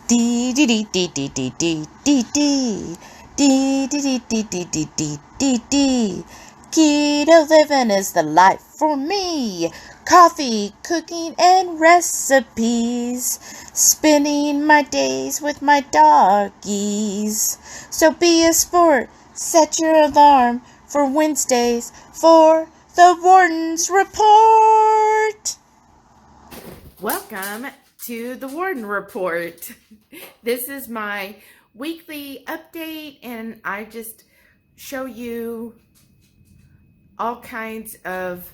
Dee dee dee dee dee dee dee dee dee dee dee dee dee dee dee dee dee. Keto living is the life for me. Coffee, cooking, and recipes. Spending my days with my doggies. So be a sport. Set your alarm for Wednesdays for the Warden's Report. Welcome to the Warden Report. This is my weekly update, and I just show you all kinds of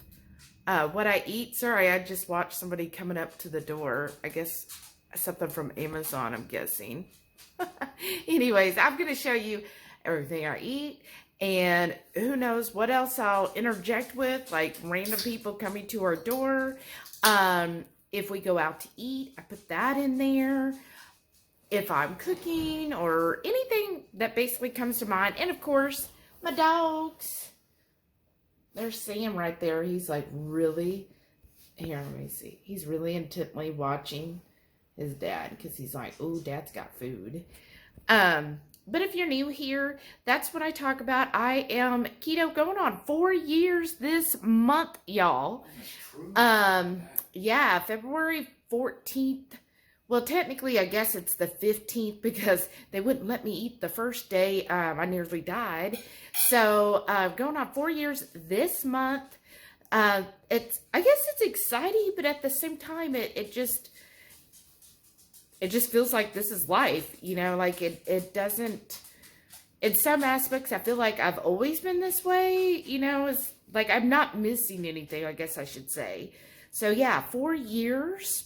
what I eat. Sorry, I just watched somebody coming up to the door. I guess something from Amazon, I'm guessing. Anyways, I'm going to show you everything I eat, and who knows what else I'll interject with, like random people coming to our door. If we go out to eat, I put that in there. If I'm cooking or anything that basically comes to mind. And of course, my dogs. There's Sam right there. He's like really, here, let me see. He's really intently watching his dad because he's like, oh, dad's got food. But if you're new here, that's what I talk about. I am keto going on 4 years this month, y'all. Yeah, February 14th. Well, technically, I guess it's the 15th because they wouldn't let me eat the first day. I nearly died. So, going on 4 years this month. I guess it's exciting, but at the same time, it just feels like this is life, you know, like it doesn't, in some aspects, I feel like I've always been this way, you know, it's like I'm not missing anything, I guess I should say. So yeah, 4 years.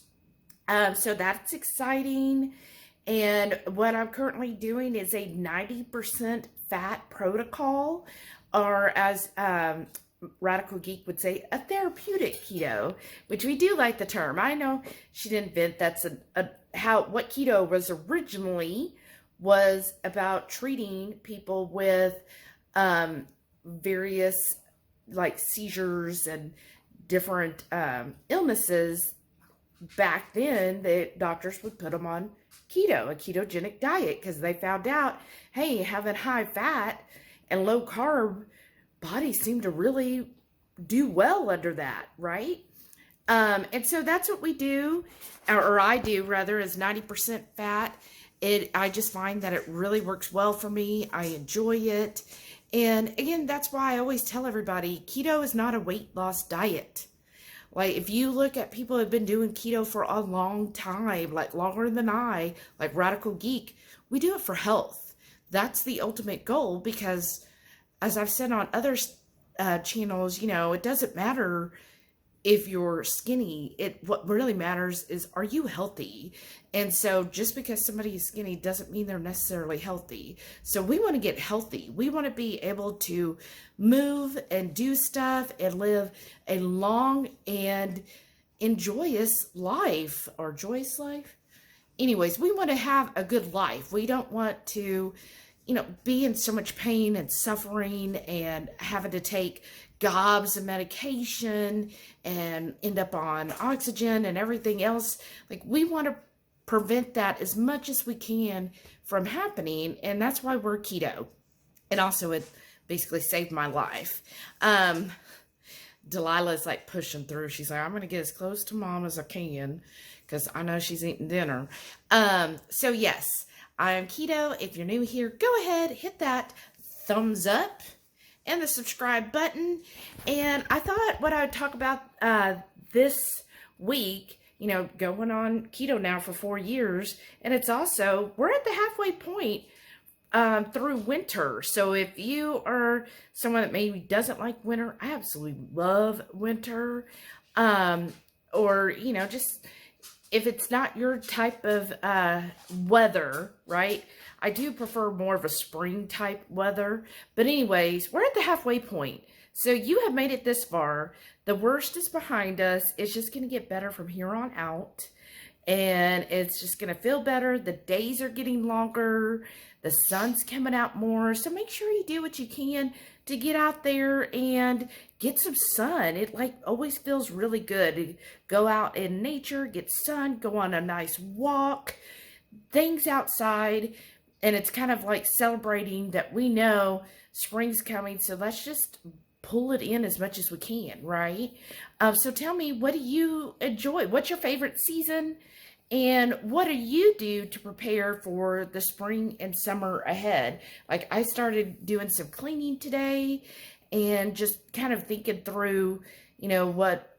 So that's exciting. And what I'm currently doing is a 90% fat protocol, or as Radical Geek would say, a therapeutic keto, which we do like the term. I know she didn't invent, that's what keto was originally was about treating people with various like seizures and different illnesses. Back then, the doctors would put them on keto, a ketogenic diet, because they found out, hey, having high fat and low carb bodies seem to really do well under that, right? And so that's what we do, or I do rather, is 90% fat. I just find that it really works well for me. I enjoy it. And again, that's why I always tell everybody, keto is not a weight loss diet. Like, if you look at people who have been doing keto for a long time, like longer than I, like Radical Geek, we do it for health. That's the ultimate goal, because as I've said on other channels, you know, it doesn't matter if you're skinny. What really matters is, are you healthy? And so just because somebody is skinny doesn't mean they're necessarily healthy. So we want to get healthy. We want to be able to move and do stuff and live a long and joyous life. Anyways, we want to have a good life. We don't want to, you know, be in so much pain and suffering and having to take gobs of medication and end up on oxygen and everything else. Like, we want to prevent that as much as we can from happening, and that's why we're keto. And also, it basically saved my life. Delilah's like pushing through. She's like, I'm going to get as close to mom as I can because I know she's eating dinner. So yes, I am keto. If you're new here, go ahead, hit that thumbs up and the subscribe button. And I thought what I would talk about this week, you know, going on keto now for 4 years, and it's also, we're at the halfway point through winter. So if you are someone that maybe doesn't like winter, I absolutely love winter. Or, you know, just if it's not your type of weather, right? I do prefer more of a spring type weather. But anyways, we're at the halfway point. So you have made it this far. The worst is behind us. It's just going to get better from here on out. And it's just going to feel better. The days are getting longer. The sun's coming out more. So make sure you do what you can to get out there and get some sun. It like always feels really good to go out in nature, get sun, go on a nice walk. things outside, and it's kind of like celebrating that we know spring's coming, so let's just pull it in as much as we can, right? So tell me, what do you enjoy? What's your favorite season? And what do you do to prepare for the spring and summer ahead? Like, I started doing some cleaning today and just kind of thinking through, you know,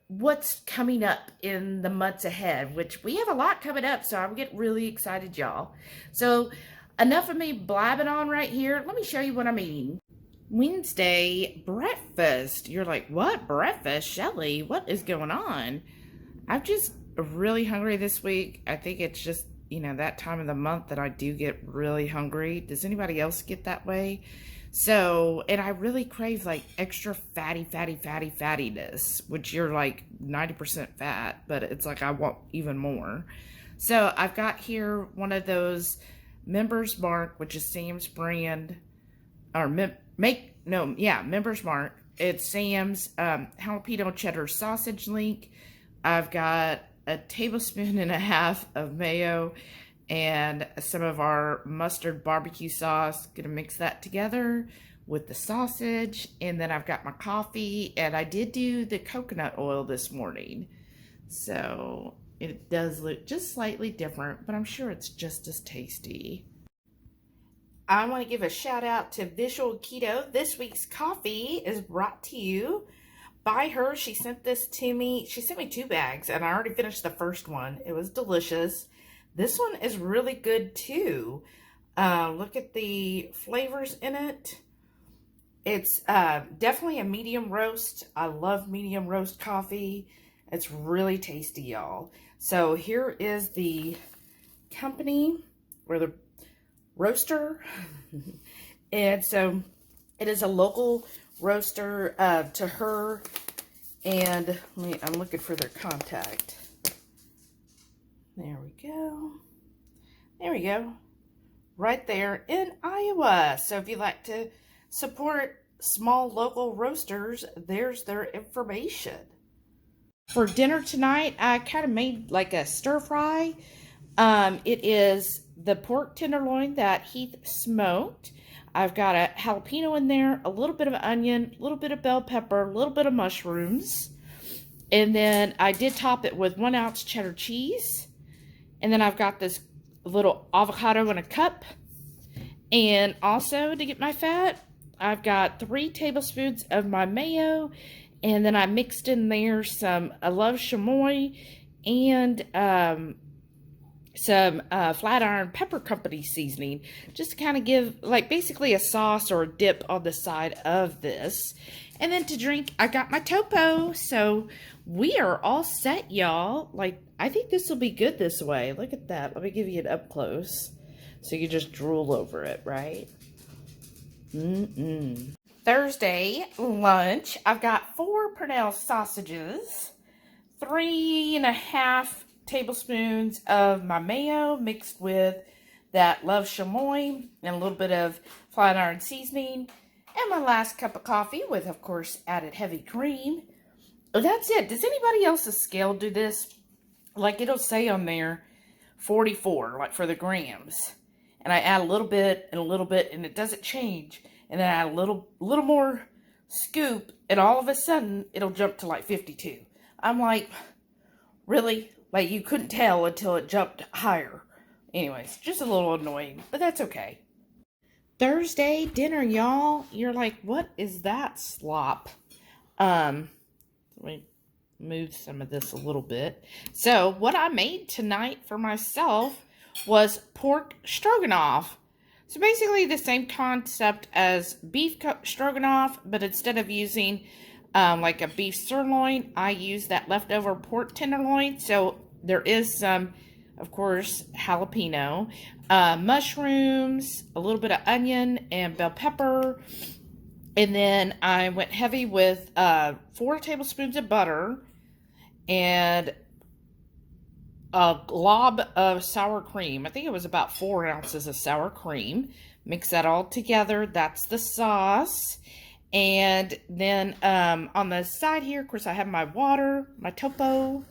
what's coming up in the months ahead, which we have a lot coming up, so I'm getting really excited, y'all. So enough of me blabbing on right here. Let me show you what I'm eating. Wednesday breakfast. You're like, what breakfast, Shelly? What is going on? I'm just really hungry this week. I think it's just, you know, that time of the month that I do get really hungry. Does anybody else get that way? So, and I really crave like extra fattiness, which you're like 90% fat, but it's like I want even more. So I've got here one of those Members Mark, which is Sam's brand, or Members Mark. It's Sam's jalapeno cheddar sausage link. I've got a tablespoon and a half of mayo and some of our mustard barbecue sauce. Gonna mix that together with the sausage, and then I've got my coffee, and I did do the coconut oil this morning, so it does look just slightly different, but I'm sure it's just as tasty. I want to give a shout out to Visual Keto. This week's coffee is brought to you by her. She sent this to me. She sent me 2 bags, and I already finished the first one. It was delicious. This one is really good too. Look at the flavors in it. It's definitely a medium roast. I love medium roast coffee. It's really tasty, y'all. So here is the company, or the roaster. And so it is a local roaster to her. And I'm looking for their contact. There we go. There we go. Right there in Iowa. So if you like to support small local roasters, there's their information. For dinner tonight, I kind of made like a stir fry. It is the pork tenderloin that Heath smoked. I've got a jalapeno in there, a little bit of onion, a little bit of bell pepper, a little bit of mushrooms. And then I did top it with 1 ounce cheddar cheese. And then I've got this little avocado in a cup. And also, to get my fat, I've got 3 tablespoons of my mayo. And then I mixed in there some, I love chamoy, and some Flat Iron Pepper Company seasoning, just to kind of give, like, basically a sauce or a dip on the side of this. And then to drink, I got my topo. So we are all set, y'all. Like, I think this will be good this way. Look at that. Let me give you it up close, so you just drool over it, right? Thursday lunch, I've got 4 Purnell sausages, 3.5 tablespoons of my mayo mixed with that Love Chamoy and a little bit of Flat Iron seasoning, and my last cup of coffee with, of course, added heavy cream. That's it. Does anybody else's scale do this? Like, it'll say on there 44, like for the grams, and I add a little bit and a little bit, and it doesn't change. And then I add a little more scoop, and all of a sudden, it'll jump to like 52. I'm like, really? Like, you couldn't tell until it jumped higher. Anyways, just a little annoying, but that's okay. Thursday dinner, y'all. You're like, what is that slop? Let me move some of this a little bit. So, what I made tonight for myself was pork stroganoff. So basically the same concept as beef stroganoff, but instead of using like a beef sirloin, I use that leftover pork tenderloin. So there is some, of course, jalapeno, mushrooms, a little bit of onion and bell pepper. And then I went heavy with 4 tablespoons of butter and a glob of sour cream. I think it was about 4 ounces of sour cream. Mix that all together. That's the sauce. And then on the side here, of course, I have my water, my topo.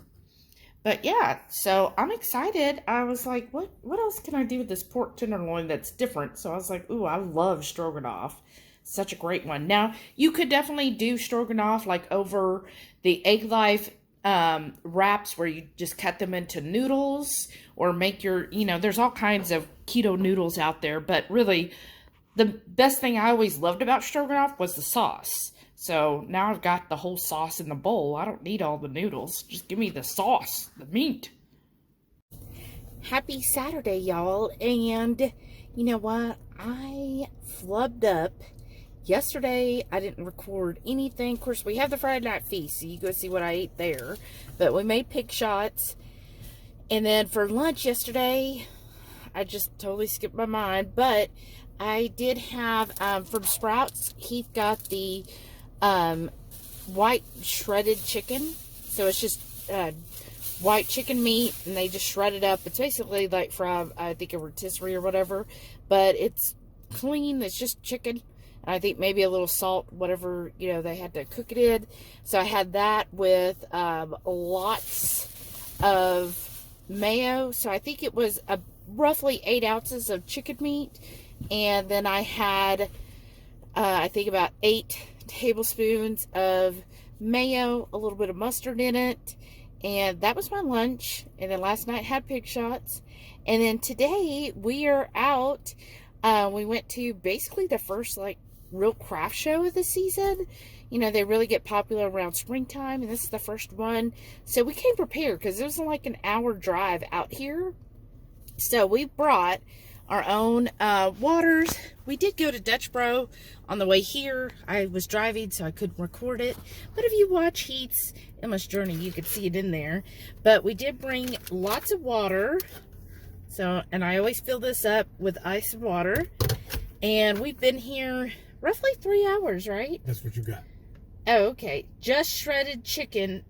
But yeah, so I'm excited. I was like, what else can I do with this pork tenderloin that's different? So I was like, ooh, I love stroganoff. Such a great one. Now, you could definitely do stroganoff like over the Egg Life wraps where you just cut them into noodles or make your, there's all kinds of keto noodles out there. But really, the best thing I always loved about stroganoff was the sauce. So now I've got the whole sauce in the bowl. I don't need all the noodles. Just give me the sauce, the meat. Happy Saturday, y'all. And you know what? I flubbed up. Yesterday, I didn't record anything. Of course, we have the Friday night feast, so you go see what I ate there. But we made pig shots. And then for lunch yesterday, I just totally skipped my mind. But I did have, from Sprouts, Heath got the white shredded chicken. So it's just white chicken meat, and they just shred it up. It's basically like from, I think, a rotisserie or whatever. But it's clean. It's just chicken. I think maybe a little salt, whatever, they had to cook it in. So I had that with lots of mayo. So I think it was roughly 8 ounces of chicken meat. And then I had, I think, about 8 tablespoons of mayo, a little bit of mustard in it. And that was my lunch. And then last night had pig shots. And then today we are out. We went to basically the first, real craft show of the season. They really get popular around springtime, and this is the first one. So we came prepared because it was like an hour drive out here. So we brought our own waters. We did go to Dutch Bro on the way here. I was driving, so I couldn't record it. But if you watch Heath's Endless Journey, you could see it in there. But we did bring lots of water. So, and I always fill this up with ice and water. And we've been here roughly 3 hours, right? That's what you got. Oh, okay. Just shredded chicken,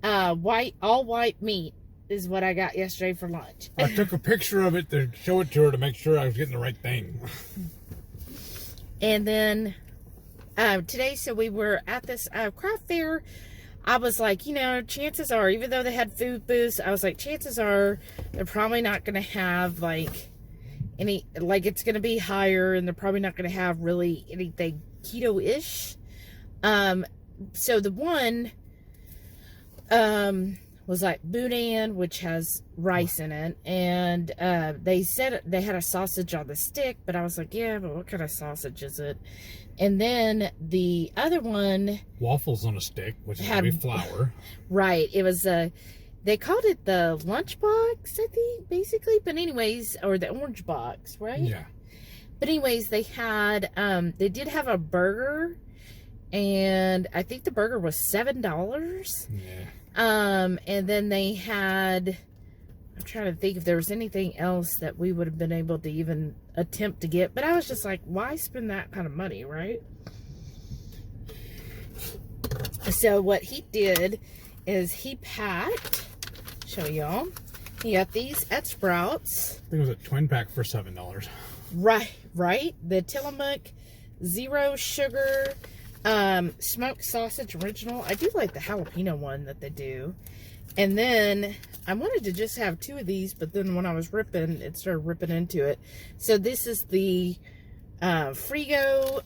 all white meat is what I got yesterday for lunch. I took a picture of it to show it to her to make sure I was getting the right thing. And then today, so we were at this craft fair. I was like, chances are, even though they had food booths, I was like, chances are they're probably not going to have any, it's going to be higher, and they're probably not going to have really anything keto-ish. So the one, was like boudin, which has rice in it, and, they said they had a sausage on the stick, but I was like, yeah, but what kind of sausage is it? And then the other one, waffles on a stick, which is going to be flour. Right. It was, they called it the lunch box, I think, basically. But anyways, or the orange box, right? Yeah. But anyways, they had, they did have a burger. And I think the burger was $7. Yeah. And then they had, I'm trying to think if there was anything else that we would have been able to even attempt to get. But I was just like, why spend that kind of money, right? So what he did is he packed, show y'all, he got these at Sprouts. I think it was a twin pack for $7. Right. The Tillamook Zero Sugar smoked sausage original. I do like the jalapeno one that they do. And then I wanted to just have 2 of these, but then when I was ripping, it started ripping into it. So this is the Frigo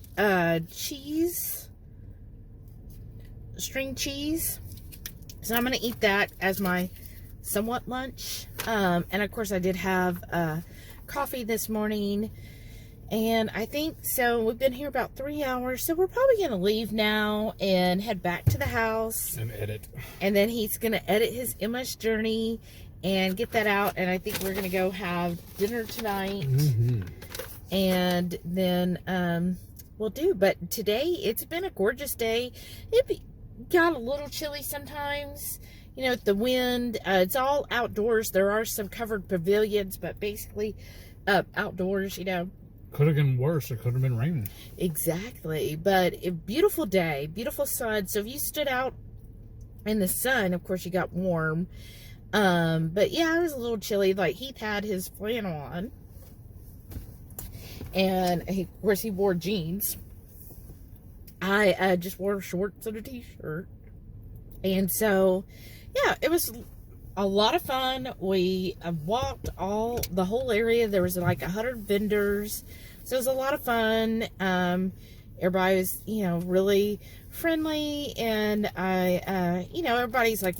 cheese, string cheese. So I'm going to eat that as my somewhat lunch. And of course I did have coffee this morning. And I think, so we've been here about 3 hours. So we're probably going to leave now and head back to the house. And edit. And then he's going to edit his Endless Journey and get that out. And I think we're going to go have dinner tonight. Mm-hmm. And then we'll do. But today, it's been a gorgeous day. It got a little chilly sometimes. The wind. It's all outdoors. There are some covered pavilions, but basically outdoors, Could have been worse. It could have been raining. Exactly. But a beautiful day. Beautiful sun. So if you stood out in the sun, of course you got warm. But yeah, it was a little chilly. Like Heath had his flannel on. And of course he wore jeans. I just wore shorts and a t-shirt. And so, yeah, it was a lot of fun. We walked the whole area. There was like 100 vendors. So it was a lot of fun. Everybody was, you know, really friendly, and you know, everybody's like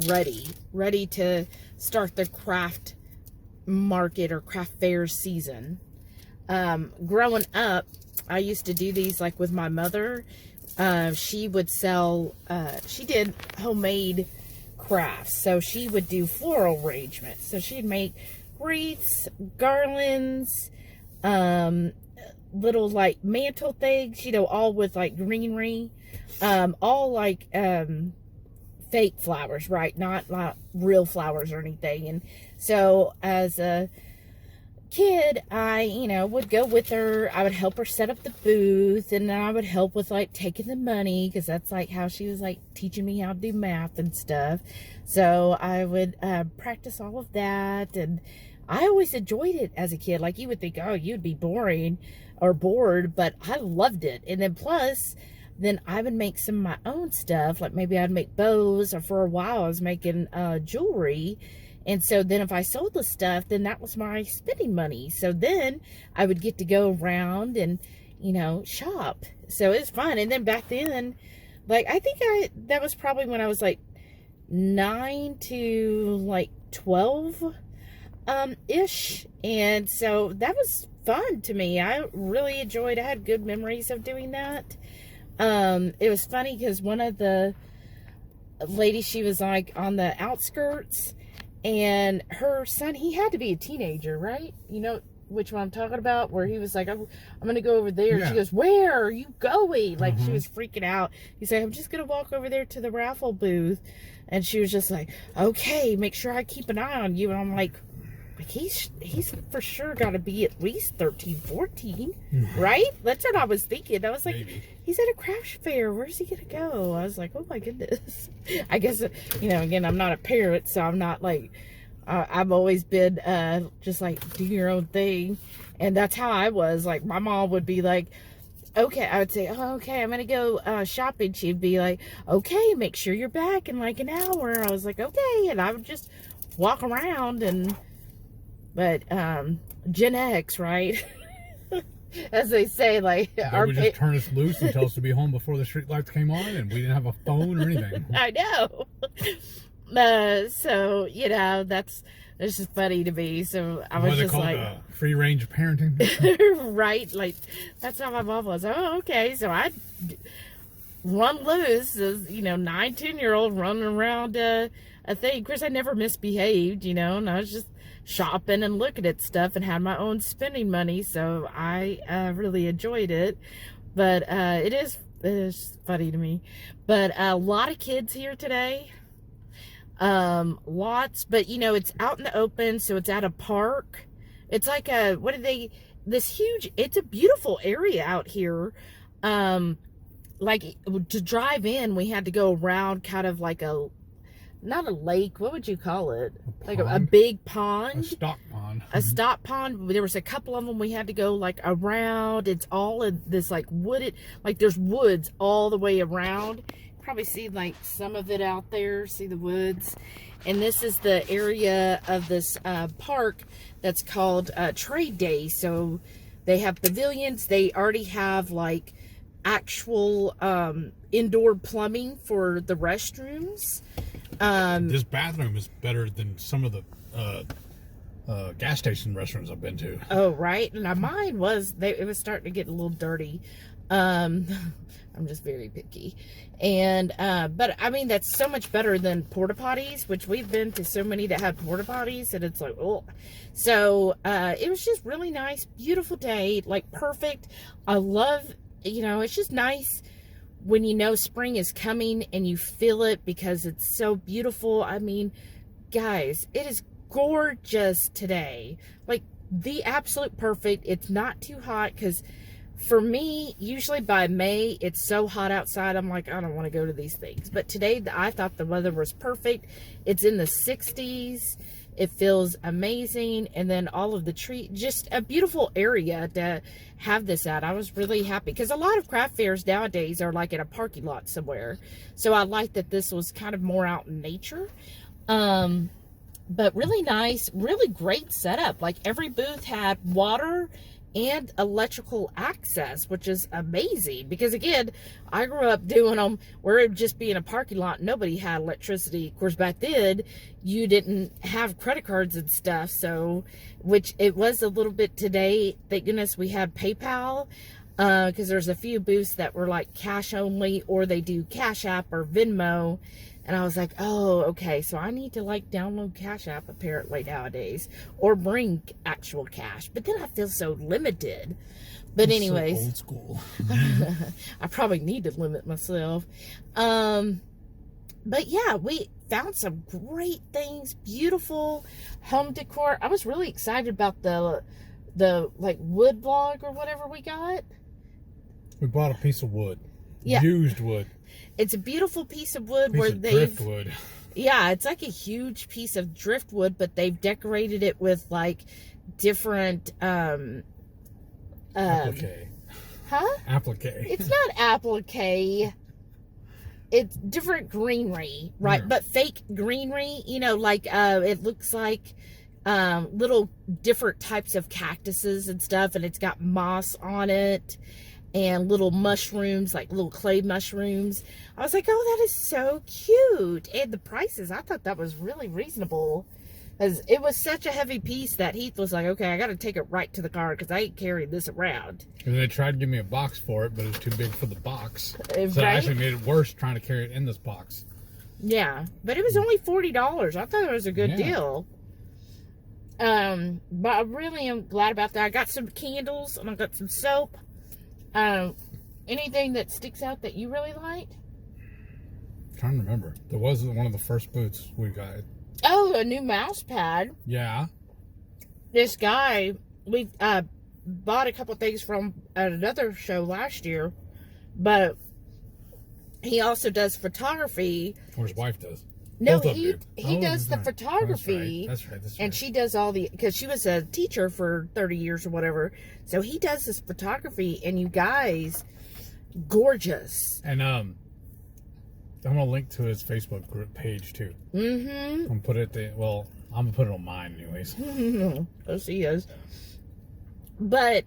ready to start the craft market or craft fair season. Growing up, I used to do these like with my mother. She would sell, she did homemade crafts, so she would do floral arrangements. So she'd make wreaths, garlands, little like mantle things, you know, all with like greenery, all like fake flowers, right? Not like real flowers or anything. And so as a kid, I, you know, would go with her. I would help her set up the booth, and then I would help with like taking the money, because that's like how she was like teaching me how to do math and stuff. So I would practice all of that, and I always enjoyed it as a kid. Like, you would think, oh, you'd be boring or bored, but I loved it. And then plus, then I would make some of my own stuff. Like maybe I'd make bows, or for a while I was making jewelry. And so then if I sold the stuff, then that was my spending money. So then I would get to go around and, you know, shop. So it was fun. And then back then, like, I think that was probably when I was like 9 to like 12 ish. And so that was fun to me. I really enjoyed, I had good memories of doing that. It was funny because one of the ladies, she was like on the outskirts, and her son, he had to be a teenager, right? You know which one I'm talking about, where he was like, I'm going to go over there. Yeah. She goes, where are you going? Like, she was freaking out. He's like, I'm just going to walk over there to the raffle booth. And she was just like, okay, make sure I keep an eye on you. And I'm like, he's for sure got to be at least 13, 14, right? That's what I was thinking. I was like, maybe. He's at a craft fair. Where's he going to go? I was like, oh my goodness. I guess, you know, again, I'm not a parent, so I'm not like, I've always been just like, do your own thing. And that's how I was. Like, my mom would be like, okay, I would say, oh, okay, I'm going to go shopping. She'd be like, okay, make sure you're back in like an hour. I was like, okay. And I would just walk around and, but Gen X, right? As they say, like, they would just turn us loose and tell us to be home before the street lights came on, and we didn't have a phone or anything. I know. So, you know, that's just funny to me. So I was just like, free range parenting. Right? Like, that's how my mom was. Oh, okay. So I'd run loose as, you know, 9, 10-year-old running around a thing. Of course, I never misbehaved, you know, and I was just shopping and looking at stuff and had my own spending money. So I really enjoyed it. But it is funny to me. But a lot of kids here today. Lots, but you know, it's out in the open, so it's at a park. It's like it's a beautiful area out here. Like, to drive in, we had to go around kind of like not a lake, what would you call it? Like a big pond. A stock pond. A stock pond. There was a couple of them we had to go like around. It's all in this like wooded, like there's woods all the way around. Probably see like some of it out there, see the woods. And this is the area of this park that's called Trade Day. So they have pavilions. They already have like actual indoor plumbing for the restrooms. This bathroom is better than some of the gas station restaurants I've been to. Oh, right. Now mine was, it was starting to get a little dirty. I'm just very picky. And, but I mean, that's so much better than porta potties, which we've been to so many that had porta potties, and it's like, oh. So, it was just really nice, beautiful day, like perfect. I love, you know, it's just nice when you know spring is coming and you feel it because it's so beautiful. I mean, guys, it is gorgeous today. Like, the absolute perfect. It's not too hot, because for me, usually by May, it's so hot outside, I'm like, I don't want to go to these things. But today, I thought the weather was perfect. It's in the 60s. It feels amazing. And then all of the trees, just a beautiful area to have this at. I was really happy, because a lot of craft fairs nowadays are like in a parking lot somewhere. So I like that this was kind of more out in nature. But really nice, really great setup. Like every booth had water and electrical access, which is amazing. Because again, I grew up doing them where it would just be in a parking lot. Nobody had electricity. Of course, back then, you didn't have credit cards and stuff. So, which it was a little bit today. Thank goodness we had PayPal. Because there's a few booths that were like cash only, or they do Cash App or Venmo. And I was like, oh, okay, so I need to like download Cash App apparently nowadays, or bring actual cash. But then I feel so limited. But anyways, so old school. I probably need to limit myself. But yeah, we found some great things, beautiful home decor. I was really excited about the like wood log or whatever we got. We bought a piece of wood. Yeah. Used wood. It's a beautiful piece of wood Piece where of they've... driftwood. Yeah, it's like a huge piece of driftwood, but they've decorated it with like different... applique. Huh? Applique. It's not applique. It's different greenery, right? Yeah. But fake greenery, you know, like it looks like little different types of cactuses and stuff, and it's got moss on it and little mushrooms, like little clay mushrooms. I was like, oh, that is so cute. And the prices, I thought that was really reasonable, because it was such a heavy piece that Heath was like, okay, I got to take it right to the car because I ain't carrying this around. And they tried to give me a box for it, but it was too big for the box. So it Right? actually made it worse trying to carry it in this box. Yeah, but it was only $40. I thought it was a good deal. But I really am glad about that. I got some candles and I got some soap. Anything that sticks out that you really liked? I'm trying to remember. There was one of the first boots we got. Oh, a new mouse pad. Yeah. This guy, we bought a couple things from at another show last year, but he also does photography. Or his wife does. No, Both of he you. does the photography. That's right. And she does all the, because she was a teacher for 30 years or whatever. So he does this photography, and you guys, gorgeous. And I'm gonna link to his Facebook group page too. Mm-hmm. I'm gonna put it there. Well, I'm gonna put it on mine anyways. Oh, she is. But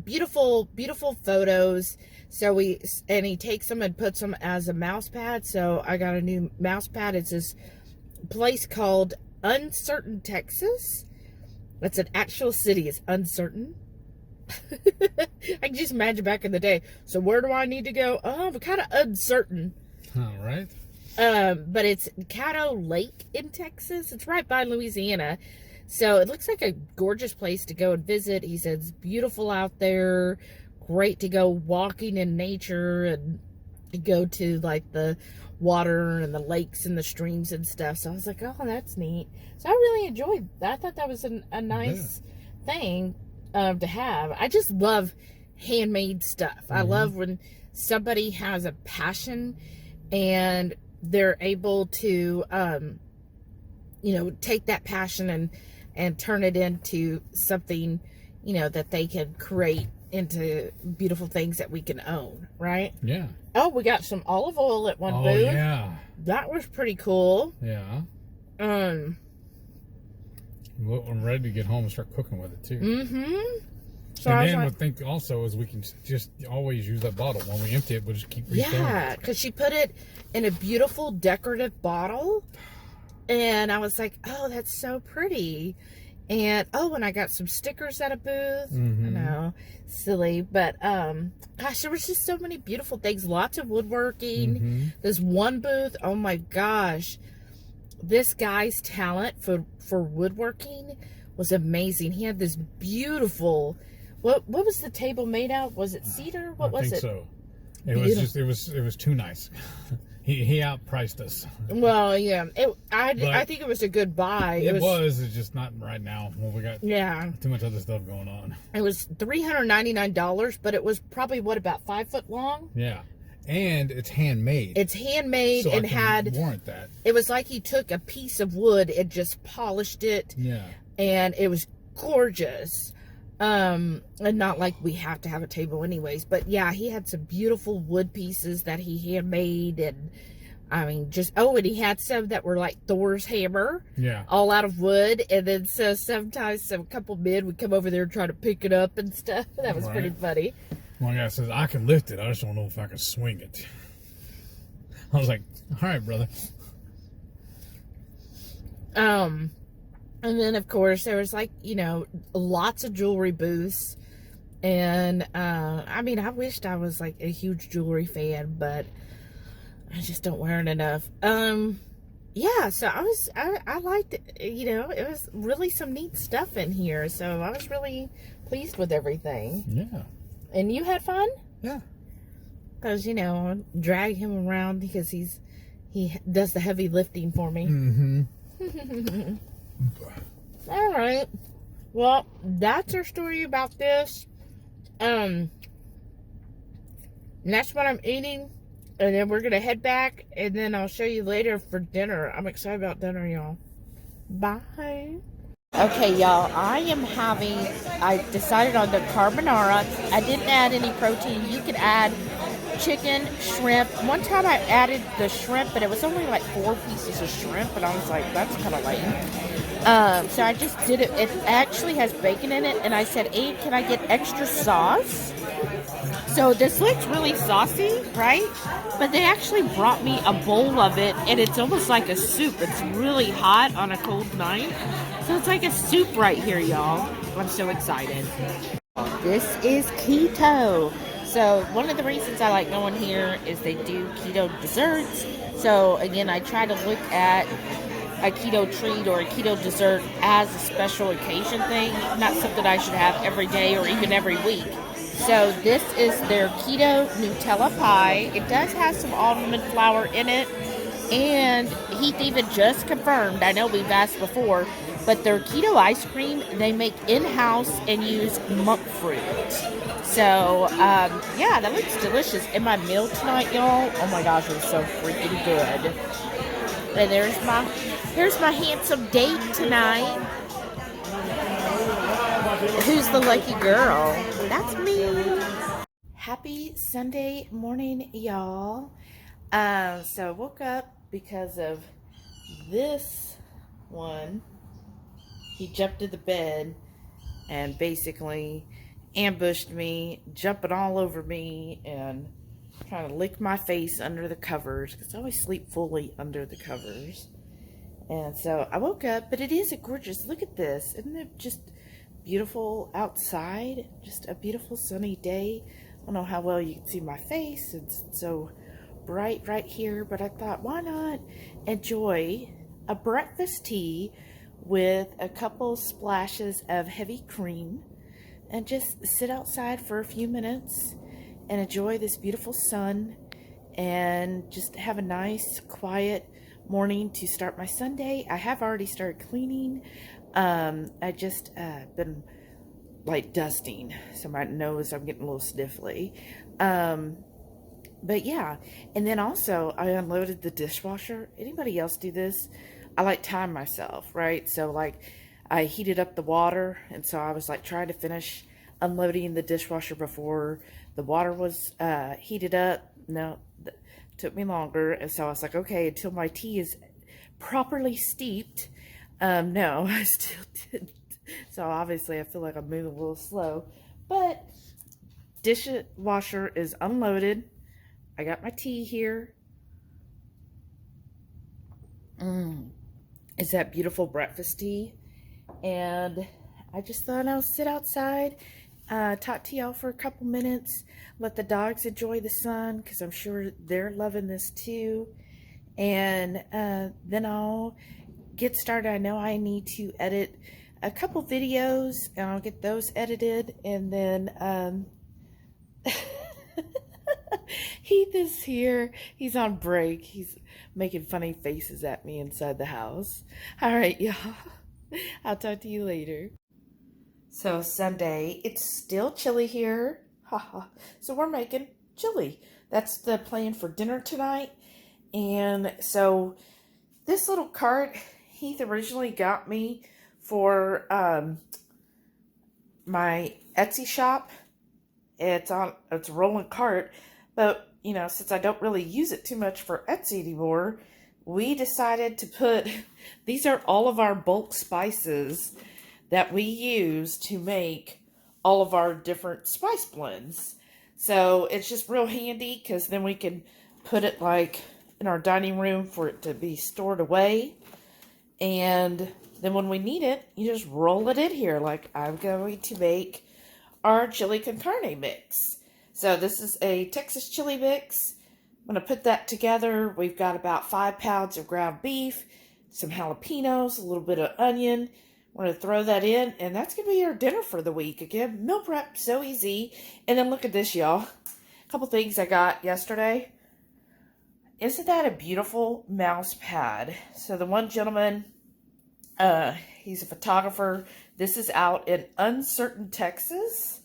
beautiful, beautiful photos. So he takes them and puts them as a mouse pad. So I got a new mouse pad. It's this place called Uncertain, Texas. That's an actual city. It's Uncertain. I can just imagine back in the day. So where do I need to go? Oh, I'm kind of uncertain. All right. But it's Caddo Lake in Texas. It's right by Louisiana. So it looks like a gorgeous place to go and visit. He said it's beautiful out there. Great to go walking in nature and go to like the water and the lakes and the streams and stuff. So I was like, oh, that's neat. So I really enjoyed that. I thought that was a nice thing to have. I just love handmade stuff. I love when somebody has a passion and they're able to, you know, take that passion and turn it into something, you know, that they can create into beautiful things that we can own, right? Yeah. Oh, we got some olive oil at one booth. Oh, yeah. That was pretty cool. Yeah. Um, I'm ready to get home and start cooking with it too. mm-hmm. So and I was then like, what I think also is we can just always use that bottle. When we empty it, we'll just keep refilling yeah, it. because she put it in a beautiful decorative bottle. And I was like, oh, that's so pretty. And, oh, and I got some stickers at a booth. I know, silly. But, gosh, there was just so many beautiful things. Lots of woodworking. There's one booth, oh my gosh. This guy's talent for woodworking was amazing. He had this beautiful, what was the table made out? Was it cedar? What was it? I think so. It was just, it was too nice. He outpriced us. Well, yeah. I think it was a good buy. It's just not right now. Well, we got too much other stuff going on. It was $399, but it was probably, about 5 foot long? Yeah. And it's handmade. It's handmade, so and I can had, warrant that. It was like he took a piece of wood and just polished it. Yeah. And it was gorgeous. And not like we have to have a table anyways, but yeah, he had some beautiful wood pieces that he handmade, and I mean, just, oh, and he had some that were like Thor's hammer. Yeah. All out of wood. And then so sometimes a couple men would come over there and try to pick it up and stuff. That was pretty funny. One guy says, I can lift it. I just don't know if I can swing it. I was like, all right, brother. And then, of course, there was like, you know, lots of jewelry booths. And, I mean, I wished I was like a huge jewelry fan, but I just don't wear it enough. Yeah, so I liked it, you know, it was really some neat stuff in here. So I was really pleased with everything. Yeah. And you had fun? Yeah. Because, you know, I drag him around because he does the heavy lifting for me. Mm-hmm. All right. Well, that's our story about this. And that's what I'm eating. And then we're going to head back. And then I'll show you later for dinner. I'm excited about dinner, y'all. Bye. Okay, y'all. I decided on the carbonara. I didn't add any protein. You could add chicken, shrimp. One time I added the shrimp, but it was only like 4 pieces of shrimp. And I was like, that's kind of lame. So I just did it. It actually has bacon in it. And I said, hey, can I get extra sauce? So this looks really saucy, right? But they actually brought me a bowl of it, and it's almost like a soup. It's really hot on a cold night. So it's like a soup right here, y'all. I'm so excited. This is keto. So one of the reasons I like going here is they do keto desserts. So again, I try to look at a keto treat or a keto dessert as a special occasion thing, not something I should have every day or even every week. So this is their keto Nutella pie. It does have some almond flour in it, and Heath even just confirmed, I know we've asked before, but their keto ice cream they make in-house and use monk fruit. So yeah, that looks delicious. And my meal tonight, y'all, oh my gosh, it was so freaking good. And here's my handsome date tonight. Who's the lucky girl? That's me. Happy Sunday morning, y'all. So I woke up because of this one. He jumped to the bed and basically ambushed me, jumping all over me and trying to lick my face under the covers, because I always sleep fully under the covers. And so I woke up, but it is a gorgeous, look at this. Isn't it just beautiful outside? Just a beautiful sunny day. I don't know how well you can see my face. It's so bright right here, but I thought, why not enjoy a breakfast tea with a couple splashes of heavy cream and just sit outside for a few minutes and enjoy this beautiful sun and just have a nice quiet morning to start my Sunday. I have already started cleaning. I just been like dusting, so my nose, I'm getting a little sniffly. But yeah, and then also I unloaded the dishwasher. Anybody else do this? I like time myself, right? So like I heated up the water, and so I was like trying to finish unloading the dishwasher before the water was heated up. No, it took me longer, and so I was like, okay, until my tea is properly steeped. No, I still didn't. So obviously I feel like I'm moving a little slow, but dishwasher is unloaded. I got my tea here. It's that beautiful breakfast tea. And I just thought I'll sit outside, talk to y'all for a couple minutes, let the dogs enjoy the sun, because I'm sure they're loving this too. And then I'll get started. I know I need to edit a couple videos, and I'll get those edited. And then Heath is here. He's on break. He's making funny faces at me inside the house. All right, y'all. I'll talk to you later. So Sunday, it's still chilly here. So we're making chili. That's the plan for dinner tonight. And so this little cart Heath originally got me for my Etsy shop. It's a rolling cart, But, you know, since I don't really use it too much for Etsy anymore, we decided to put, these are all of our bulk spices that we use to make all of our different spice blends. So it's just real handy because then we can put it like in our dining room for it to be stored away. And then when we need it, you just roll it in here. Like I'm going to make our chili con carne mix. So this is a Texas chili mix. I'm going to put that together. We've got about 5 pounds of ground beef, some jalapenos, a little bit of onion. We're going to throw that in, and that's going to be our dinner for the week. Again, meal prep, so easy. And then look at this, y'all. A couple things I got yesterday. Isn't that a beautiful mouse pad? So the one gentleman, he's a photographer. This is out in Uncertain, Texas.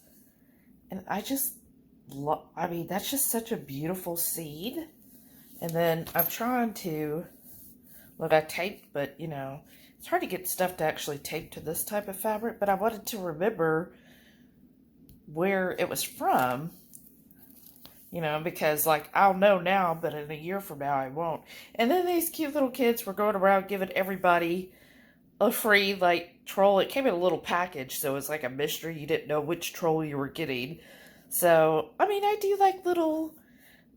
And I just love, I mean, that's just such a beautiful seed. And then I'm trying to, look, I taped, but, you know, it's hard to get stuff to actually tape to this type of fabric, but I wanted to remember where it was from, you know, because, like, I'll know now, but in a year from now, I won't. And then these cute little kids were going around giving everybody a free, like, troll. It came in a little package, so it was like a mystery. You didn't know which troll you were getting. So, I mean, I do like little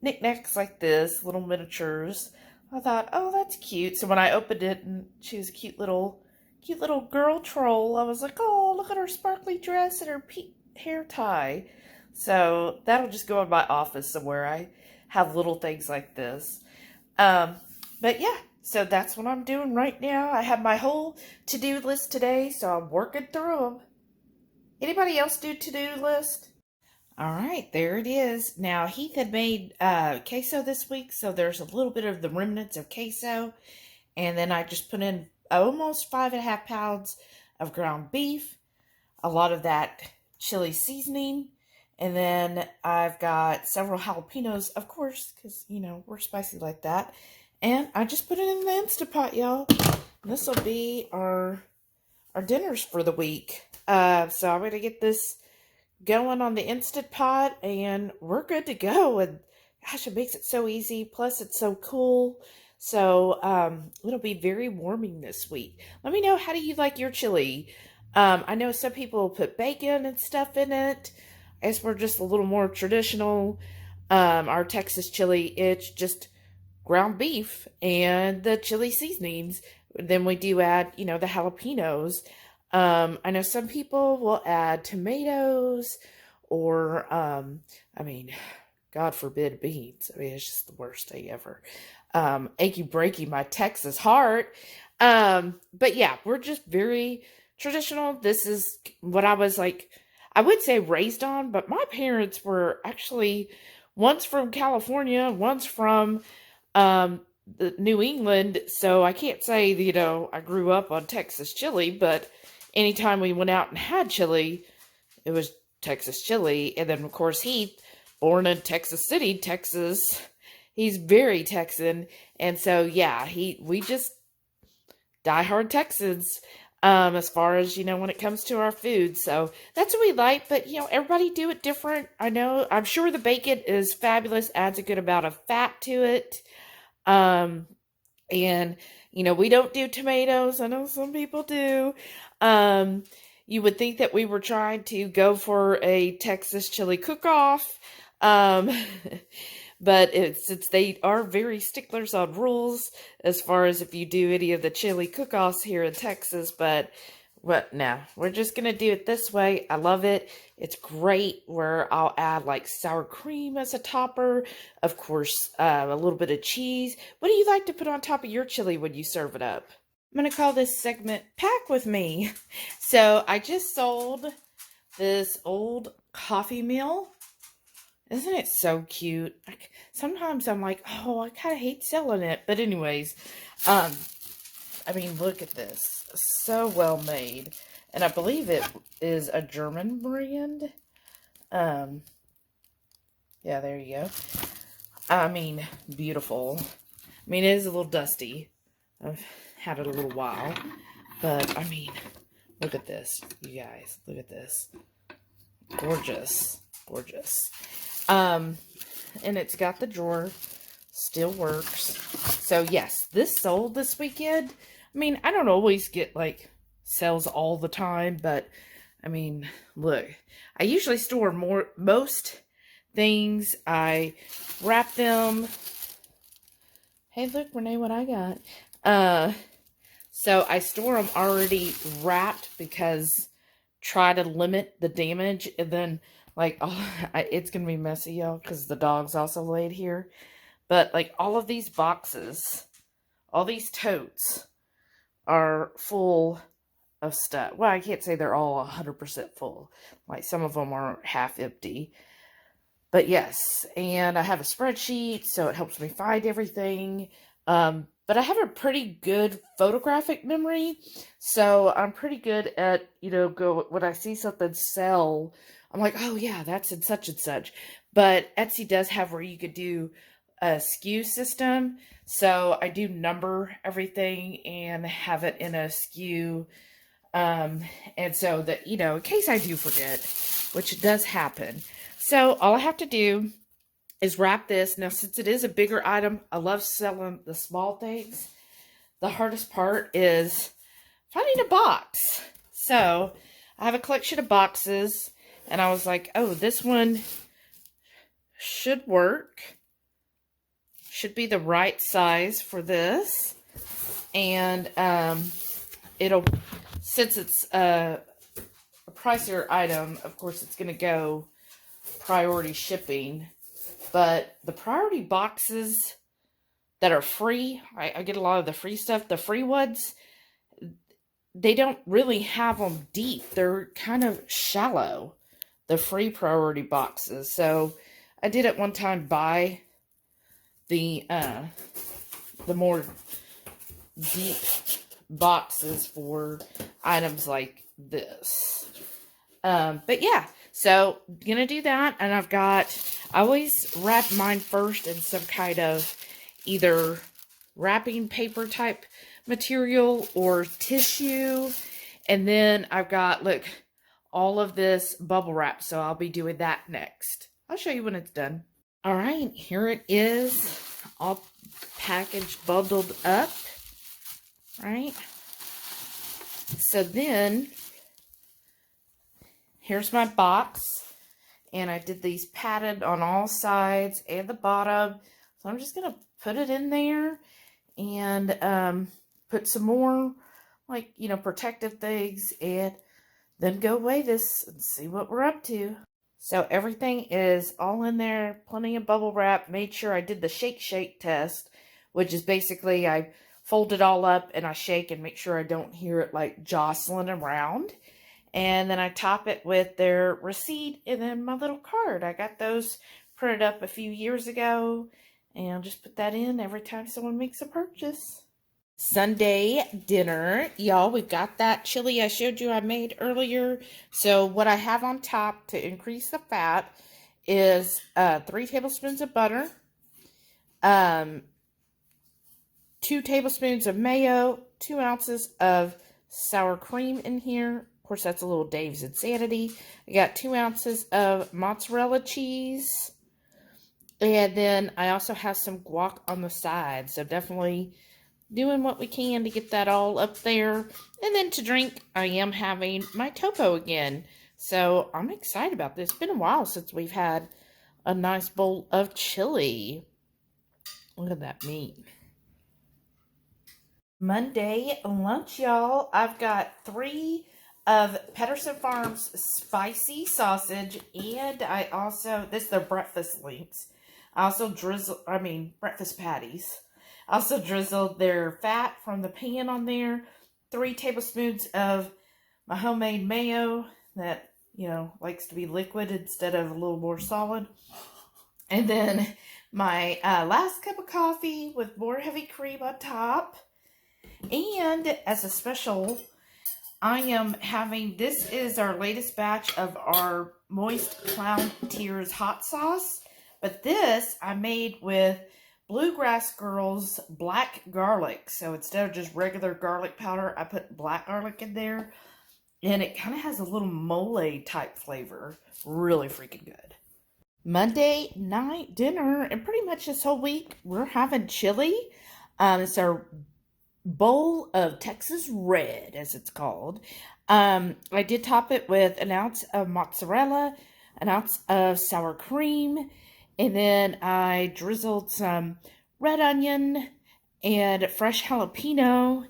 knickknacks like this, little miniatures. I thought, oh, that's cute. So when I opened it and she was a cute little girl troll, I was like, oh, look at her sparkly dress and her pink hair tie. So that'll just go in my office somewhere. I have little things like this. But yeah, so that's what I'm doing right now. I have my whole to-do list today, so I'm working through them. Anybody else do to-do list? All right, there it is. Now, Heath had made queso this week, so there's a little bit of the remnants of queso. And then I just put in almost 5.5 pounds of ground beef, a lot of that chili seasoning, and then I've got several jalapenos, of course, because, you know, we're spicy like that. And I just put it in the Instant Pot, y'all. This will be our dinners for the week. So I'm going to get this going on the Instant Pot, and we're good to go. And gosh, it makes it so easy. Plus, it's so cool. So it'll be very warming this week. Let me know, how do you like your chili? I know some people put bacon and stuff in it. I guess we're just a little more traditional. Our Texas chili, it's just ground beef and the chili seasonings. Then we do add, you know, the jalapenos. I know some people will add tomatoes or, I mean, God forbid, beans. I mean, it's just the worst thing ever. Achy breaky my Texas heart. But yeah, we're just very traditional. This is what I was like, I would say raised on, but my parents were actually once from California, once from, New England. So I can't say, you know, I grew up on Texas chili, but anytime we went out and had chili, it was Texas chili. And then, of course, Heath, born in Texas City, Texas, he's very Texan. And so, yeah, we just diehard Texans as far as, you know, when it comes to our food. So that's what we like. But, you know, everybody do it different. I know, I'm sure the bacon is fabulous, adds a good amount of fat to it. And, you know, we don't do tomatoes. I know some people do. You would think that we were trying to go for a Texas chili cook-off. But since they are very sticklers on rules as far as if you do any of the chili cook-offs here in Texas. But no, we're just going to do it this way. I love it. It's great where I'll add like sour cream as a topper. Of course, a little bit of cheese. What do you like to put on top of your chili when you serve it up? I'm going to call this segment Pack With Me. So I just sold this old coffee mill. Isn't it so cute? Sometimes I'm like, oh, I kind of hate selling it. But anyways, I mean, look at this. So well made. And I believe it is a German brand. Yeah, there you go. I mean, beautiful. I mean, it is a little dusty. I've had it a little while. But, I mean, look at this, you guys. Look at this. Gorgeous. Gorgeous. and it's got the drawer. Still works. So yes, this sold this weekend. I mean, I don't always get like sales all the time, but I mean, look, I usually store most things. I wrap them. Hey, look, Renee, what I got. So I store them already wrapped because try to limit the damage, and then like, it's gonna be messy, y'all, because the dog's also laid here. But like all of these boxes, all these totes are full of stuff. Well, I can't say they're all 100% full. Like some of them are half empty. But yes, and I have a spreadsheet, so it helps me find everything. But I have a pretty good photographic memory, so I'm pretty good at, when I see something sell, I'm like, oh yeah, that's in such and such. But Etsy does have where you could do a SKU system, so I do number everything and have it in a SKU, and so that, in case I do forget, which does happen. So all I have to do is wrap this. Now, since it is a bigger item, I love selling the small things. The hardest part is finding a box. So I have a collection of boxes, and I was like, oh, this one should work. Should be the right size for this. And since it's a pricier item, of course, it's going to go priority shipping. But the priority boxes that are free, I get a lot of the free stuff. The free ones, they don't really have them deep. They're kind of shallow, the free priority boxes. So I did at one time buy the more deep boxes for items like this. But yeah, so gonna do that, and I always wrap mine first in some kind of either wrapping paper type material or tissue, and then I've got, look, all of this bubble wrap, so I'll be doing that next. I'll show you when it's done. All right, here it is, all packaged, bundled up, right? So then, here's my box, and I did these padded on all sides and the bottom. So I'm just going to put it in there and put some more, protective things, and then go weigh this and see what we're up to. So everything is all in there, plenty of bubble wrap. Made sure I did the shake test, which is basically I fold it all up and I shake and make sure I don't hear it like jostling around. And then I top it with their receipt and then my little card. I got those printed up a few years ago, and I'll just put that in every time someone makes a purchase. Sunday dinner, y'all, we've got that chili I showed you I made earlier. So what I have on top to increase the fat is 3 tablespoons of butter, 2 tablespoons of mayo, 2 ounces of sour cream in here. Of course, that's a little Dave's Insanity. I got 2 ounces of mozzarella cheese. And then I also have some guac on the side. So definitely doing what we can to get that all up there. And then to drink, I am having my topo again. So I'm excited about this. It's been a while since we've had a nice bowl of chili. Look at that meat. Monday lunch, y'all. I've got 3 of Pedersen Farms spicy sausage, and I also, this is their breakfast links. I also breakfast patties. I also drizzled their fat from the pan on there. 3 tablespoons of my homemade mayo that, likes to be liquid instead of a little more solid. And then my last cup of coffee with more heavy cream on top. And as a special, I am having, this is our latest batch of our Moist Clown Tears hot sauce. But this I made with Bluegrassgirl's black garlic. So instead of just regular garlic powder, I put black garlic in there. And it kind of has a little mole type flavor. Really freaking good. Monday night dinner, and pretty much this whole week, we're having chili. It's our bowl of Texas Red, as it's called. I did top it with an ounce of mozzarella, an ounce of sour cream, and then I drizzled some red onion and fresh jalapeno.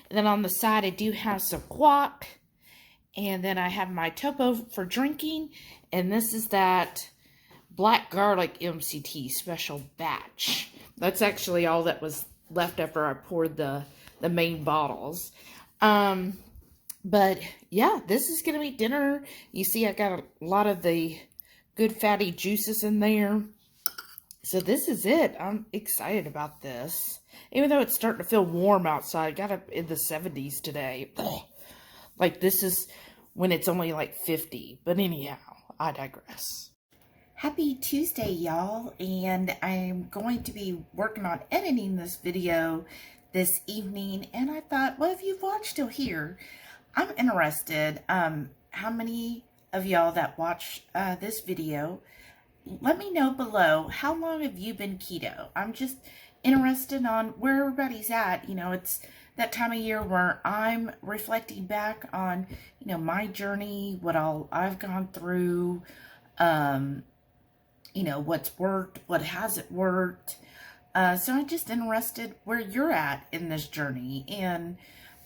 And then on the side, I do have some guac. And then I have my topo for drinking. And this is that black garlic MCT special batch. That's actually all that was left after I poured the main bottles. But yeah, this is going to be dinner. You see, I got a lot of the good fatty juices in there. So this is it. I'm excited about this. Even though it's starting to feel warm outside. Got up in the 70s today. Like this is when it's only like 50. But anyhow, I digress. Happy Tuesday, y'all, and I'm going to be working on editing this video this evening, and I thought, well, if you've watched till here, I'm interested, how many of y'all that watch this video, let me know below, how long have you been keto? I'm just interested on where everybody's at. You know, it's that time of year where I'm reflecting back on, you know, my journey, what all I've gone through, you know, what's worked, what hasn't worked. So I'm just interested where you're at in this journey. And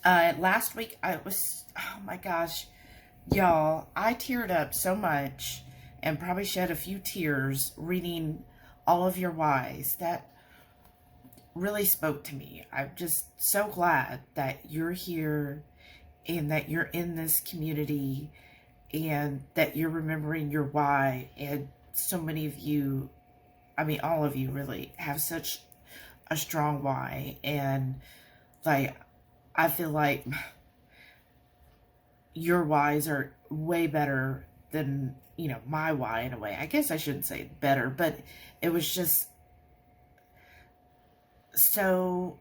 last week I was, oh my gosh, y'all, I teared up so much and probably shed a few tears reading all of your whys. That really spoke to me. I'm just so glad that you're here and that you're in this community and that you're remembering your why. And so many of you, I mean, all of you really have such a strong why. And like, I feel like your whys are way better than, you know, my why in a way. I guess I shouldn't say better, but it was just so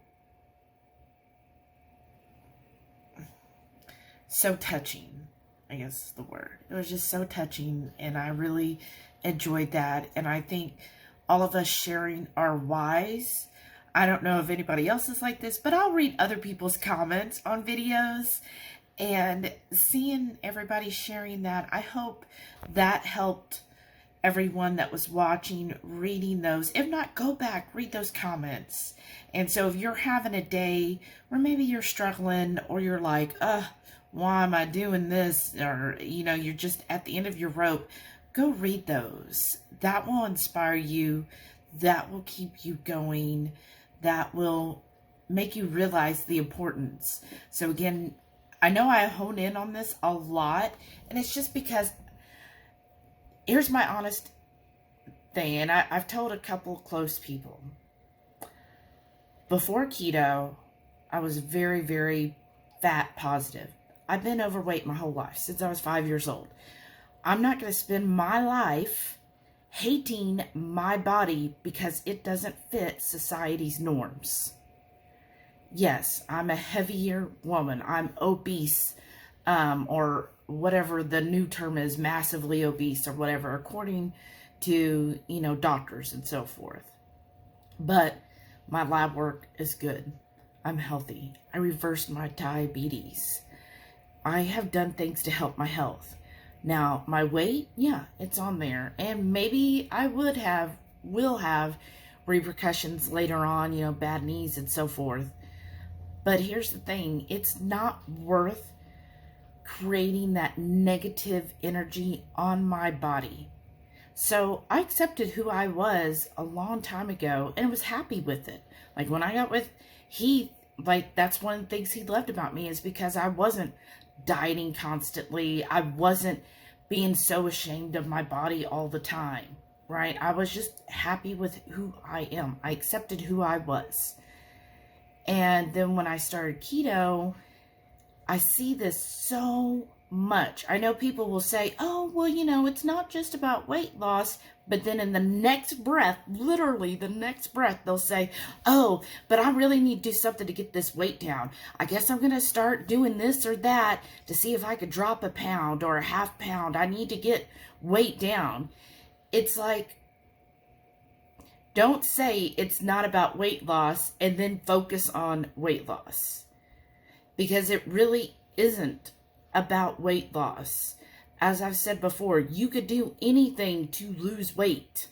touching, I guess is the word. It was just so touching, and I really enjoyed that. And I think all of us sharing our whys, I don't know if anybody else is like this, but I'll read other people's comments on videos, and seeing everybody sharing that, I hope that helped everyone that was watching, reading those. If not, go back, read those comments. And so if you're having a day where maybe you're struggling, or you're like, why am I doing this? Or, you know, you're just at the end of your rope, go read those. That will inspire you. That will keep you going. That will make you realize the importance. So again, I know I hone in on this a lot, and it's just because, here's my honest thing, and I've told a couple close people. Before keto, I was very, very fat positive. I've been overweight my whole life, since I was 5 years old. I'm not going to spend my life hating my body because it doesn't fit society's norms. Yes, I'm a heavier woman. I'm obese, or whatever the new term is, massively obese or whatever, according to, you know, doctors and so forth. But my lab work is good. I'm healthy. I reversed my diabetes. I have done things to help my health. Now, my weight, yeah, it's on there. And maybe I will have repercussions later on, you know, bad knees and so forth. But here's the thing, it's not worth creating that negative energy on my body. So I accepted who I was a long time ago and was happy with it. Like when I got with Heath, like that's one of the things he loved about me, is because I wasn't dieting constantly. I wasn't being so ashamed of my body all the time, right? I was just happy with who I am. I accepted who I was. And then when I started keto, I see this so much. I know people will say, oh, well, you know, it's not just about weight loss. But then in the next breath, literally the next breath, they'll say, oh, but I really need to do something to get this weight down. I guess I'm going to start doing this or that to see if I could drop a pound or a half pound. I need to get weight down. It's like, don't say it's not about weight loss and then focus on weight loss, because it really isn't about weight loss. As I've said before, you could do anything to lose weight.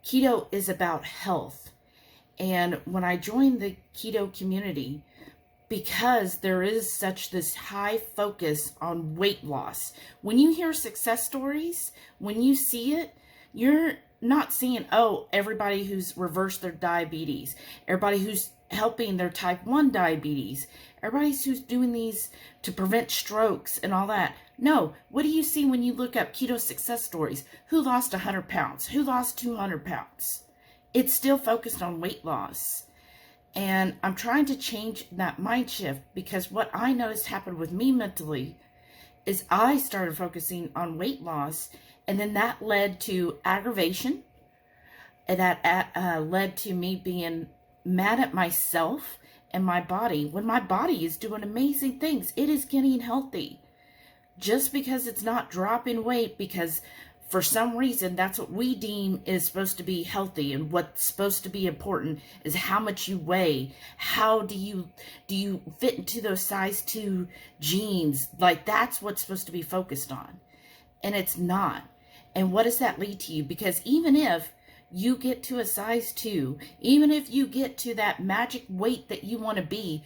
Keto is about health. And when I joined the keto community, because there is such this high focus on weight loss, when you hear success stories, when you see it, you're not seeing, oh, everybody who's reversed their diabetes, everybody who's helping their type 1 diabetes, everybody who's doing these to prevent strokes and all that. No, what do you see when you look up keto success stories? Who lost 100 pounds? Who lost 200 pounds? It's still focused on weight loss. And I'm trying to change that mind shift, because what I noticed happened with me mentally is I started focusing on weight loss, and then that led to aggravation, and that led to me being mad at myself and my body, when my body is doing amazing things. It is getting healthy. Just because it's not dropping weight, because for some reason that's what we deem is supposed to be healthy, and what's supposed to be important is how much you weigh. How do you fit into those size 2 jeans? Like, that's what's supposed to be focused on, and it's not. And what does that lead to you? Because even if you get to a size 2, even if you get to that magic weight that you want to be,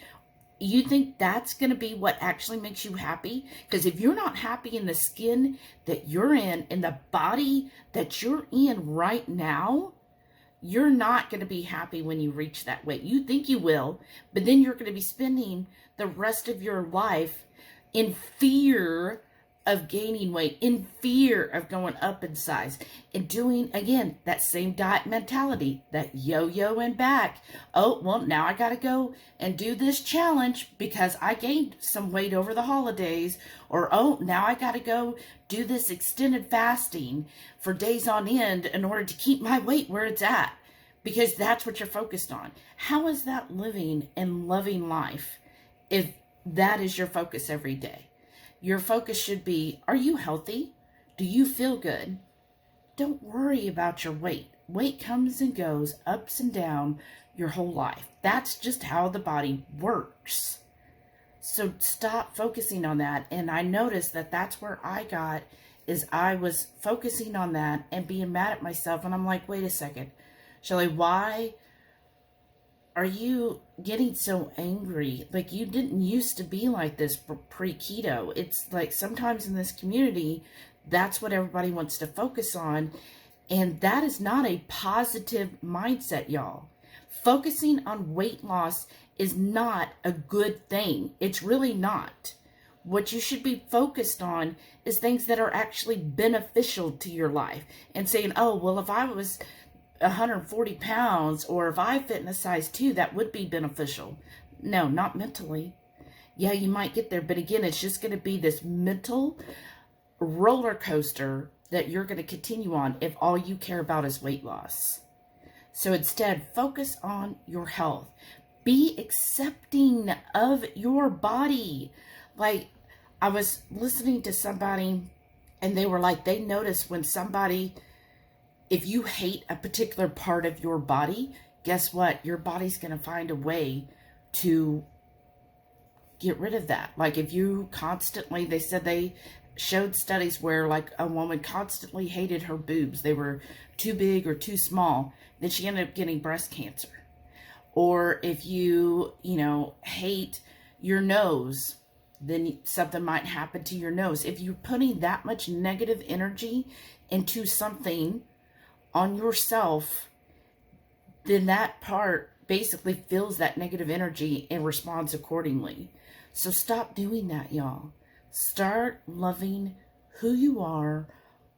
you think that's going to be what actually makes you happy? Because if you're not happy in the skin that you're in the body that you're in right now, you're not going to be happy when you reach that weight. You think you will, but then you're going to be spending the rest of your life in fear of gaining weight, in fear of going up in size, and doing, again, that same diet mentality, that yo-yo and back. Oh, well, now I got to go and do this challenge because I gained some weight over the holidays. Or, oh, now I got to go do this extended fasting for days on end in order to keep my weight where it's at, because that's what you're focused on. How is that living and loving life if that is your focus every day? Your focus should be, are you healthy? Do you feel good? Don't worry about your weight. Weight comes and goes, ups and down your whole life. That's just how the body works. So stop focusing on that. And I noticed that that's where I got, is I was focusing on that and being mad at myself. And I'm like, wait a second, Shelly, why are you getting so angry? Like, you didn't used to be like this pre-keto. It's like sometimes in this community, that's what everybody wants to focus on. And that is not a positive mindset, y'all. Focusing on weight loss is not a good thing. It's really not. What you should be focused on is things that are actually beneficial to your life. And saying, oh, well, if I was 140 pounds, or if I fit in a size 2, that would be beneficial. No, not mentally. Yeah, you might get there, but again, it's just going to be this mental roller coaster that you're going to continue on if all you care about is weight loss. So instead, focus on your health. Be accepting of your body. Like, I was listening to somebody, and they were like, they notice when somebody, if you hate a particular part of your body, guess what? Your body's going to find a way to get rid of that. Like, if you constantly, they said they showed studies where, like, a woman constantly hated her boobs. They were too big or too small. Then she ended up getting breast cancer. Or if you, hate your nose, then something might happen to your nose. If you're putting that much negative energy into something on yourself, then that part basically feels that negative energy and responds accordingly. So stop doing that, y'all. Start loving who you are,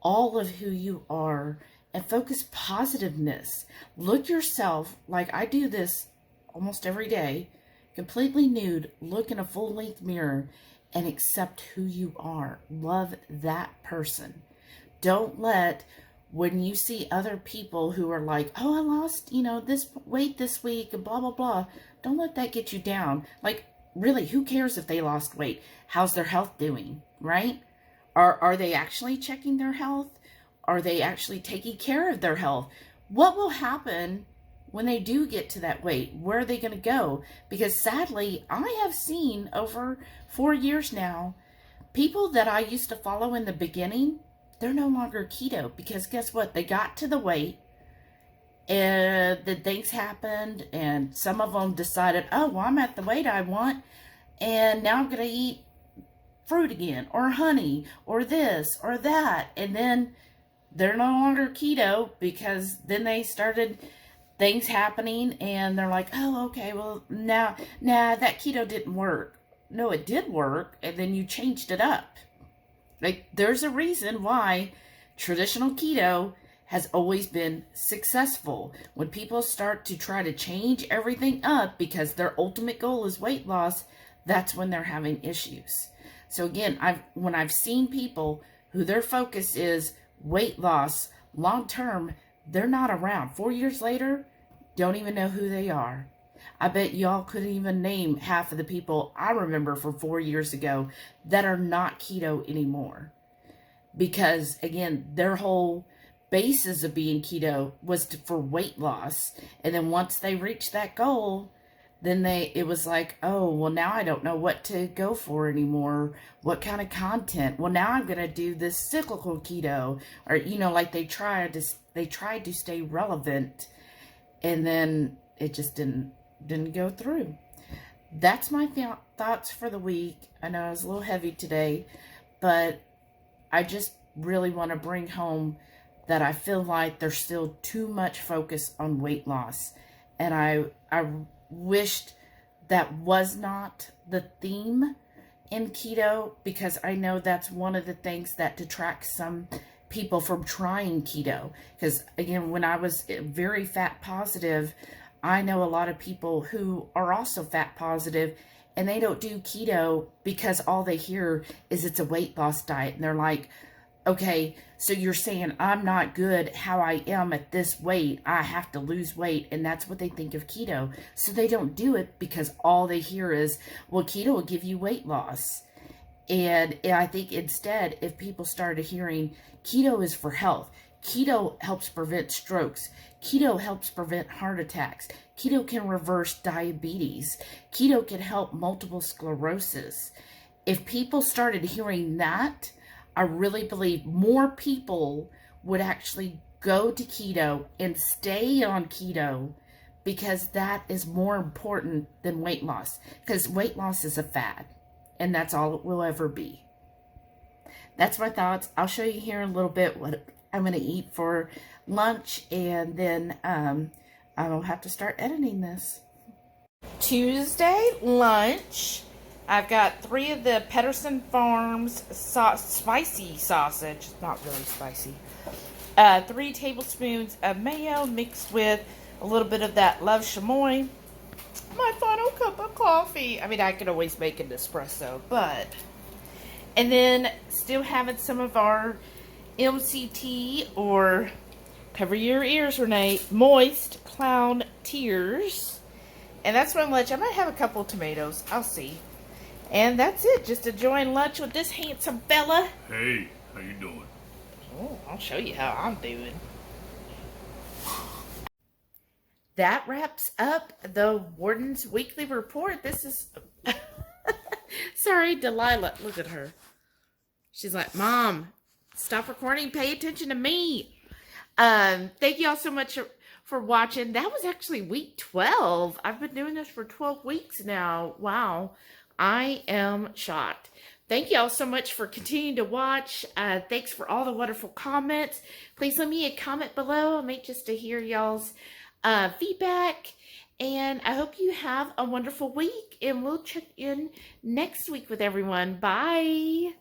all of who you are, and focus positiveness. Look yourself, like I do this almost every day, completely nude, look in a full-length mirror and accept who you are. Love that person. Don't let, when you see other people who are like, oh, I lost, this weight this week and blah, blah, blah, don't let that get you down. Like, really, who cares if they lost weight? How's their health doing, right? Are they actually checking their health? Are they actually taking care of their health? What will happen when they do get to that weight? Where are they going to go? Because sadly, I have seen over 4 years now, people that I used to follow in the beginning, they're no longer keto, because guess what? They got to the weight and then things happened, and some of them decided, oh, well, I'm at the weight I want, and now I'm going to eat fruit again, or honey, or this, or that. And then they're no longer keto, because then they started things happening, and they're like, oh, okay, well, now, nah, that keto didn't work. No, it did work, and then you changed it up. Like, there's a reason why traditional keto has always been successful. When people start to try to change everything up because their ultimate goal is weight loss, that's when they're having issues. So again, when I've seen people who their focus is weight loss long term, they're not around. 4 years later, don't even know who they are. I bet y'all couldn't even name half of the people I remember from 4 years ago that are not keto anymore. Because again, their whole basis of being keto was for weight loss. And then once they reached that goal, then it was like, oh, well, now I don't know what to go for anymore. What kind of content? Well, now I'm going to do this cyclical keto. Or, like they tried to stay relevant, and then it just didn't go through. That's my thoughts for the week. I know I was a little heavy today, but I just really want to bring home that I feel like there's still too much focus on weight loss. And I wished that was not the theme in keto, because I know that's one of the things that detracts some people from trying keto. Because again, when I was very fat positive, I know a lot of people who are also fat positive, and they don't do keto because all they hear is it's a weight loss diet. And they're like, okay, so you're saying I'm not good how I am at this weight. I have to lose weight. And that's what they think of keto. So they don't do it because all they hear is, well, keto will give you weight loss. And I think instead, if people started hearing keto is for health, keto helps prevent strokes, keto helps prevent heart attacks, keto can reverse diabetes, keto can help multiple sclerosis. If people started hearing that, I really believe more people would actually go to keto and stay on keto, because that is more important than weight loss. Because weight loss is a fad, and that's all it will ever be. That's my thoughts. I'll show you here in a little bit what I'm going to eat for lunch, and then I'll have to start editing this. Tuesday lunch. I've got 3 of the Pedersen Farms spicy sausage. It's not really spicy. 3 tablespoons of mayo mixed with a little bit of that Love Chamoy. My final cup of coffee. I mean, I could always make an espresso, but... And then still having some of our MCT, or cover your ears, Renee, moist clown tears. And that's my lunch. I might have a couple of tomatoes. I'll see. And that's it. Just enjoying lunch with this handsome fella. Hey, how you doing? Oh, I'll show you how I'm doing. That wraps up the Warden's weekly report. This is... Sorry, Delilah. Look at her. She's like, Mom, stop recording. Pay attention to me. Thank you all so much for watching. That was actually week 12. I've been doing this for 12 weeks now. Wow. I am shocked. Thank you all so much for continuing to watch. Thanks for all the wonderful comments. Please leave me a comment below. I'm anxious to hear y'all's feedback. And I hope you have a wonderful week. And we'll check in next week with everyone. Bye.